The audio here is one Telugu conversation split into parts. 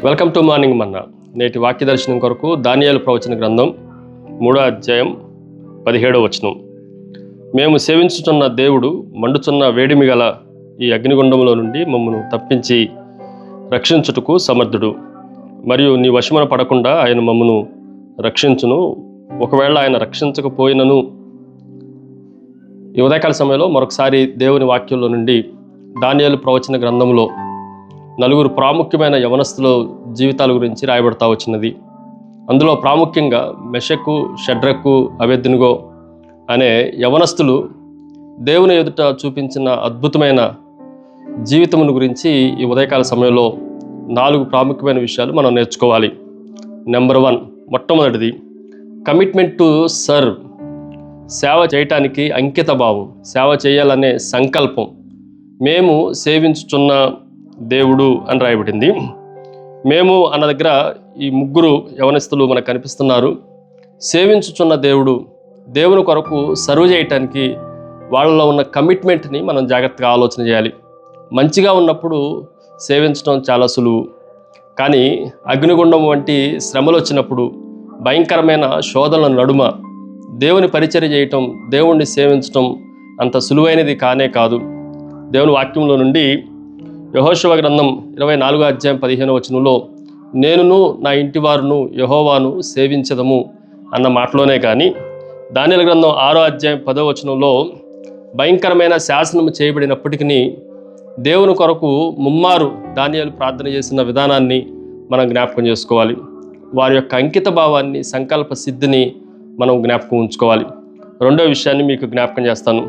వెల్కమ్ టు మార్నింగ్ మన్నా. నేటి వాక్య దర్శనం కొరకు దానియేలు ప్రవచన గ్రంథం 3వ అధ్యాయం 17వ వచనం. మేము సేవించుచున్న దేవుడు మండుచున్న వేడిమి గల ఈ అగ్నిగుండంలో నుండి మమ్మను తప్పించి రక్షించుటకు సమర్థుడు, మరియు నీ వశమున పడకుండా ఆయన మమ్మను రక్షించును. ఒకవేళ ఆయన రక్షించకపోయినను. ఈ ఉదయకాల సమయంలో మరొకసారి దేవుని వాక్యంలో నుండి దానియేలు ప్రవచన గ్రంథంలో నలుగురు ప్రాముఖ్యమైన యవనస్తుల జీవితాల గురించి రాయబడతా వచ్చినది. అందులో ప్రాముఖ్యంగా మెషకు, షడ్రకు, అబేద్నెగో అనే యవనస్తులు దేవుని ఎదుట చూపించిన అద్భుతమైన జీవితమును గురించి ఈ ఉదయకాల సమయంలో 4 ప్రాముఖ్యమైన విషయాలు మనం నేర్చుకోవాలి. నెంబర్ 1, మొట్టమొదటిది కమిట్మెంట్ టు సర్వ్. సేవ చేయటానికి అంకిత భావం, సేవ చేయాలనే సంకల్పం. మేము సేవించుచున్న దేవుడు అని రాయబడింది. మేము అన్న దగ్గర ఈ 3 యవనస్తులు మనకు కనిపిస్తున్నారు. సేవించుచున్న దేవుడు, దేవుని కొరకు సర్వ్ చేయటానికి వాళ్ళలో ఉన్న కమిట్మెంట్ని మనం జాగ్రత్తగా ఆలోచన చేయాలి. మంచిగా ఉన్నప్పుడు సేవించడం చాలా సులువు, కానీ అగ్నిగుండం వంటి శ్రమలు వచ్చినప్పుడు, భయంకరమైన శోధనల నడుమ దేవుని పరిచర్య చేయటం, దేవుణ్ణి సేవించటం అంత సులువైనది కానే కాదు. దేవుని వాక్యంలో నుండి యెహోషువ గ్రంథం 24వ అధ్యాయం 15వ వచనంలో నేనును నా ఇంటి వారును యెహోవాను సేవించదము అన్న మాటలోనే కానీ, దానియేలు గ్రంథం 6వ అధ్యాయం 10వ వచనంలో భయంకరమైన శాసనము చేయబడినప్పటికీ దేవుని కొరకు ముమ్మారు దానియేలు ప్రార్థన చేసిన విధానాన్ని మనం జ్ఞాపకం చేసుకోవాలి. వారి యొక్క అంకిత భావాన్ని, సంకల్ప సిద్ధిని మనం జ్ఞాపకం ఉంచుకోవాలి. రెండో విషయాన్ని మీకు జ్ఞాపకం చేస్తాను.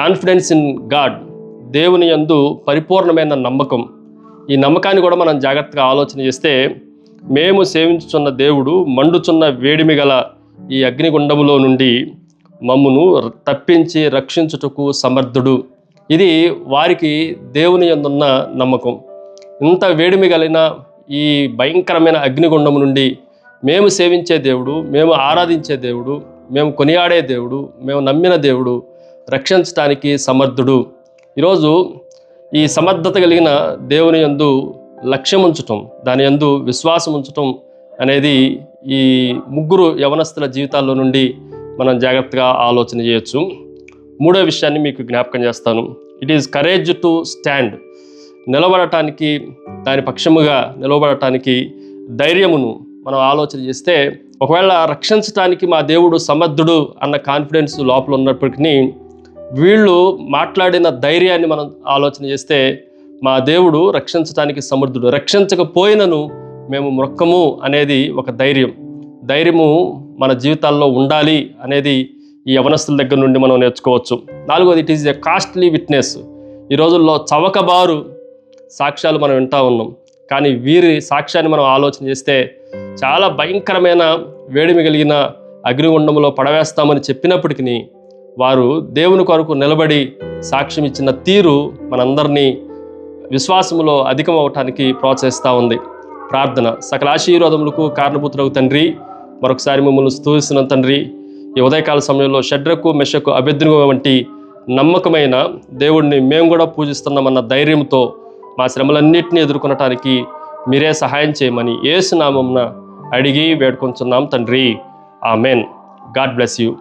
Confidence in God. దేవుని యందు పరిపూర్ణమైన నమ్మకం. ఈ నమ్మకాన్ని కూడా మనం జాగ్రత్తగా ఆలోచన చేస్తే, మేము సేవించుచున్న దేవుడు మండుచున్న వేడిమి గల ఈ అగ్నిగుండములో నుండి మమ్మును తప్పించి రక్షించుటకు సమర్థుడు. ఇది వారికి దేవుని యందున్న నమ్మకం. ఇంత వేడిమి కలిగిన ఈ భయంకరమైన అగ్నిగుండము నుండి మేము సేవించే దేవుడు, మేము ఆరాధించే దేవుడు, మేము కొనియాడే దేవుడు, మేము నమ్మిన దేవుడు రక్షించటానికి సమర్థుడు. ఈరోజు ఈ సమర్థత కలిగిన దేవుని యందు లక్ష్యం ఉంచటం, దాని యందు విశ్వాసం ఉంచటం అనేది ఈ 3 యవనస్తుల జీవితాల్లో నుండి మనం జాగ్రత్తగా ఆలోచన చేయొచ్చు. 3వ విషయాన్ని మీకు జ్ఞాపకం చేస్తాను. It is courage to stand. నిలబడటానికి, దాని పక్షముగా నిలబడటానికి ధైర్యమును మనం ఆలోచన చేస్తే, ఒకవేళ రక్షించటానికి మా దేవుడు సమర్థుడు అన్న కాన్ఫిడెన్స్ లోపల ఉన్నప్పటికీ వీళ్ళు మాట్లాడిన ధైర్యాన్ని మనం ఆలోచన చేస్తే, మా దేవుడు రక్షించడానికి సమర్థుడు, రక్షించకపోయినను మేము మొక్కము అనేది ఒక ధైర్యము మన జీవితాల్లో ఉండాలి అనేది ఈ యవనస్తుల దగ్గర నుండి మనం నేర్చుకోవచ్చు. 4వది, it is a costly witness. ఈ రోజుల్లో చవకబారు సాక్ష్యాలు మనం వింటూ ఉన్నాం, కానీ వీరి సాక్ష్యాన్ని మనం ఆలోచన చేస్తే చాలా భయంకరమైన వేడిమి కలిగిన అగ్నిగుండంలో పడవేస్తామని చెప్పినప్పటికీ వారు దేవుని కొరకు నిలబడి సాక్ష్యం ఇచ్చిన తీరు మనందరినీ విశ్వాసములో అధికం అవటానికి ప్రోత్సహిస్తూ ఉంది. ప్రార్థన. సకల ఆశీర్వాదములకు కారణభూతులకు తండ్రి, మరొకసారి మిమ్మల్ని స్తుతిస్తున్న తండ్రి, ఈ ఉదయకాల సమయంలో షడ్రకు, మెషకు, అబేద్నెగో వంటి నమ్మకమైన దేవుడిని మేము కూడా పూజిస్తున్నామన్న ధైర్యంతో మా శ్రమలన్నింటినీ ఎదుర్కొనటానికి మీరే సహాయం చేయమని యేసు నామమున అడిగి వేడుకొంచున్నాం తండ్రి. ఆమెన్. God bless you.